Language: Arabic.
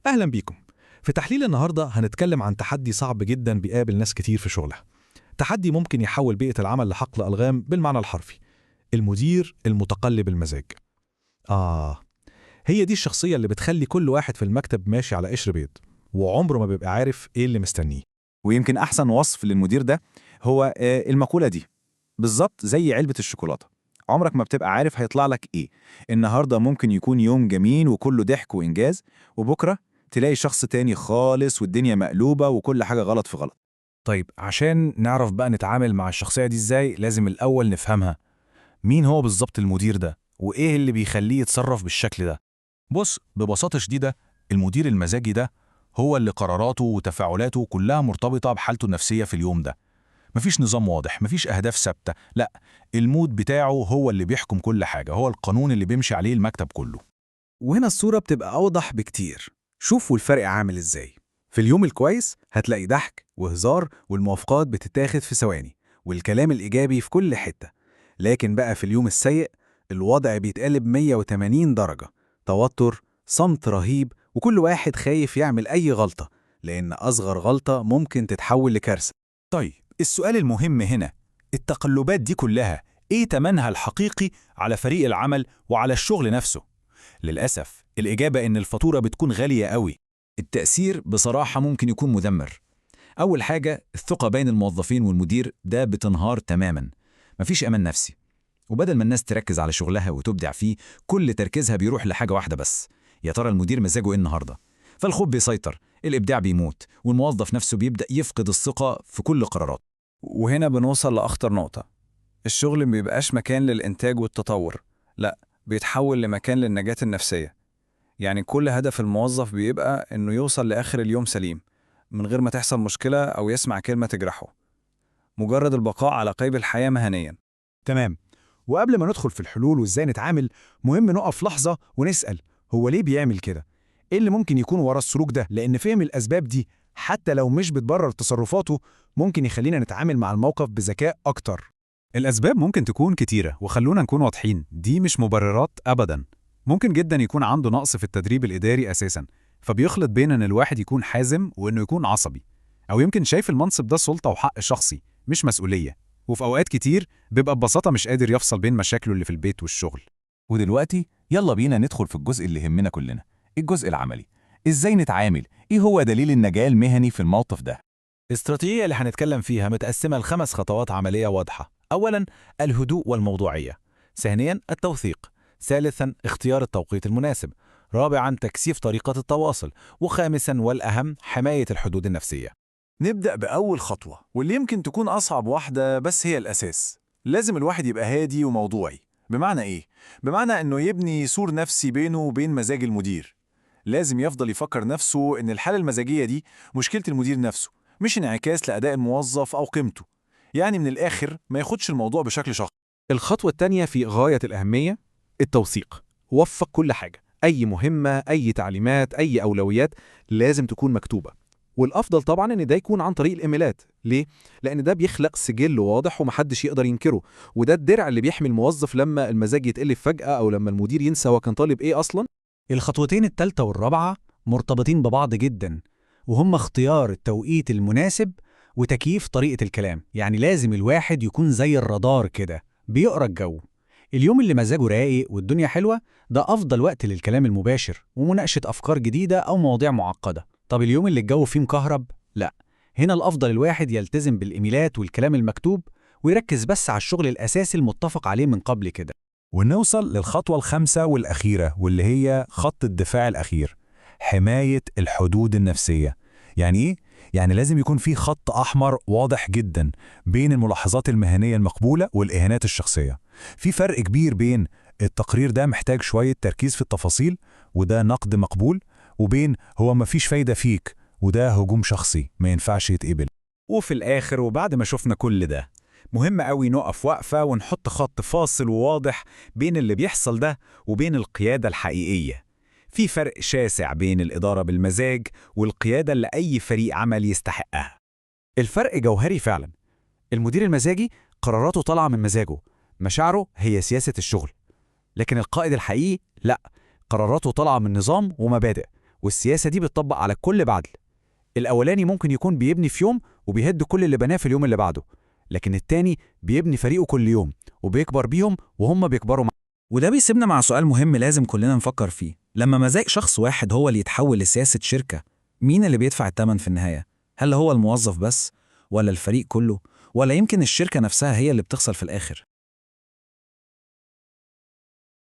أهلا بيكم. في تحليل النهاردة هنتكلم عن تحدي صعب جدا بيقابل ناس كتير في شغلها. تحدي ممكن يحول بيئة العمل لحقل ألغام بالمعنى الحرفي. المدير المتقلب المزاج. هي دي الشخصية اللي بتخلي كل واحد في المكتب ماشي على قشر بيض، وعمره ما بيبقى عارف إيه اللي مستنيه. ويمكن أحسن وصف للمدير ده هو المقولة دي، بالظبط زي علبة الشوكولاتة. عمرك ما بتبقى عارف هيطلع لك إيه. النهاردة ممكن يكون يوم جميل وكله ضحك وإنجاز، وبكرة تلاقي شخص تاني خالص والدنيا مقلوبة وكل حاجة غلط في غلط. طيب عشان نعرف بقى نتعامل مع الشخصية دي ازاي، لازم الأول نفهمها. مين هو بالظبط المدير ده؟ وإيه اللي بيخليه يتصرف بالشكل ده؟ بص، ببساطة شديدة، المدير المزاجي ده هو اللي قراراته وتفاعلاته كلها مرتبطة بحالته النفسية في اليوم ده. مفيش نظام واضح، مفيش أهداف ثابتة، لا، المود بتاعه هو اللي بيحكم كل حاجة، هو القانون اللي بيمشي عليه المكتب كله. وهنا الصورة بتبقى أوضح بكتير. شوفوا الفرق عامل إزاي. في اليوم الكويس هتلاقي ضحك وهزار والموافقات بتتاخد في ثواني والكلام الإيجابي في كل حتة. لكن بقى في اليوم السيء الوضع بيتقلب 180 درجة، توتر، صمت رهيب، وكل واحد خايف يعمل أي غلطة لأن أصغر غلطة ممكن تتحول لكارثة. طيب السؤال المهم هنا، التقلبات دي كلها إيه تمنها الحقيقي على فريق العمل وعلى الشغل نفسه؟ للأسف الإجابة إن الفاتورة بتكون غالية قوي. التأثير بصراحة ممكن يكون مدمر. أول حاجة، الثقة بين الموظفين والمدير ده بتنهار تماماً. مفيش أمان نفسي، وبدل ما الناس تركز على شغلها وتبدع فيه، كل تركيزها بيروح لحاجة واحدة بس: يا ترى المدير مزاجه إيه النهاردة؟ فالخوف بيسيطر، الإبداع بيموت، والموظف نفسه بيبدأ يفقد الثقة في كل قرارات. وهنا بنوصل لأخطر نقطة. الشغل مبيبقاش مكان للإنتاج والتطور، لا، بيتحول لمكان للنجاة النفسية. يعني كل هدف الموظف بيبقى إنه يوصل لآخر اليوم سليم من غير ما تحصل مشكلة أو يسمع كلمة تجرحه، مجرد البقاء على قيد الحياة مهنياً. تمام. وقبل ما ندخل في الحلول وإزاي نتعامل، مهم نقف لحظة ونسأل هو ليه بيعمل كده؟ إيه اللي ممكن يكون ورا السلوك ده؟ لأن فهم الأسباب دي حتى لو مش بتبرر تصرفاته ممكن يخلينا نتعامل مع الموقف بذكاء أكتر. الأسباب ممكن تكون كتيرة، وخلونا نكون واضحين، دي مش مبررات أبداً. ممكن جداً يكون عنده نقص في التدريب الإداري أساساً، فبيخلط بين إن الواحد يكون حازم وإنه يكون عصبي، أو يمكن شايف المنصب ده سلطة وحق شخصي مش مسؤولية، وفي أوقات كتير بيبقى ببساطة مش قادر يفصل بين مشاكله اللي في البيت والشغل. ودلوقتي يلا بينا ندخل في الجزء اللي يهمنا كلنا، الجزء العملي. إزاي نتعامل؟ إيه هو دليل النجاة المهني في الموقف ده؟ الاستراتيجية اللي هنتكلم فيها متقسمة ل5 خطوات عملية واضحة. أولاً الهدوء والموضوعية. ثانياً التوثيق. ثالثاً اختيار التوقيت المناسب. رابعاً تكثيف طريقة التواصل. وخامساً والأهم حماية الحدود النفسية. نبدأ بأول خطوة واللي يمكن تكون أصعب واحدة بس هي الأساس. لازم الواحد يبقى هادي وموضوعي. بمعنى إيه؟ بمعنى إنه يبني سور نفسي بينه وبين مزاج المدير. لازم يفضل يفكر نفسه إن الحالة المزاجية دي مشكلة المدير نفسه، مش انعكاس لأداء الموظف أو قيمته. يعني من الآخر ما ياخدش الموضوع بشكل شخصي. الخطوة التانية في غاية الأهمية، التوثيق. وفق كل حاجة، أي مهمة، أي تعليمات، أي أولويات لازم تكون مكتوبة. والأفضل طبعا إن ده يكون عن طريق الإيميلات. ليه؟ لأن ده بيخلق سجل واضح ومحدش يقدر ينكره، وده الدرع اللي بيحمي الموظف لما المزاج يتقلب فجأة أو لما المدير ينسى هو كان طالب إيه أصلا. الخطوتين التالتة والرابعة مرتبطين ببعض جدا، وهم اختيار التوقيت المناسب وتكييف طريقة الكلام. يعني لازم الواحد يكون زي الرادار كده بيقرأ الجو. اليوم اللي مزاجه رايق والدنيا حلوة ده أفضل وقت للكلام المباشر ومناقشة أفكار جديدة أو مواضيع معقدة. طب اليوم اللي الجو فيه مكهرب، لا، هنا الأفضل الواحد يلتزم بالإيميلات والكلام المكتوب ويركز بس على الشغل الأساسي المتفق عليه من قبل كده. ونوصل للخطوة الخامسة والأخيرة، واللي هي خط الدفاع الأخير: حماية الحدود النفسية. يعني إيه؟ يعني لازم يكون في خط أحمر واضح جدا بين الملاحظات المهنية المقبولة والإهانات الشخصية. في فرق كبير بين التقرير ده محتاج شوية تركيز في التفاصيل وده نقد مقبول، وبين هو مفيش فايدة فيك وده هجوم شخصي ما ينفعش يتقبل. وفي الآخر وبعد ما شفنا كل ده، مهم قوي نقف وقفة ونحط خط فاصل وواضح بين اللي بيحصل ده وبين القيادة الحقيقية. في فرق شاسع بين الإدارة بالمزاج والقيادة اللي أي فريق عمل يستحقها. الفرق جوهري فعلا. المدير المزاجي قراراته طالعة من مزاجه، مشاعره هي سياسة الشغل. لكن القائد الحقيقي لا، قراراته طالعة من نظام ومبادئ، والسياسة دي بتطبق على الكل بعدل. الأولاني ممكن يكون بيبني في يوم وبيهد كل اللي بناه في اليوم اللي بعده، لكن التاني بيبني فريقه كل يوم وبيكبر بيهم وهم بيكبروا معاه. وده بيسيبنا مع سؤال مهم لازم كلنا نفكر فيه. لما مزاج شخص واحد هو اللي يتحول لسياسة شركة، مين اللي بيدفع الثمن في النهاية؟ هل هو الموظف بس؟ ولا الفريق كله؟ ولا يمكن الشركة نفسها هي اللي بتخسر في الآخر؟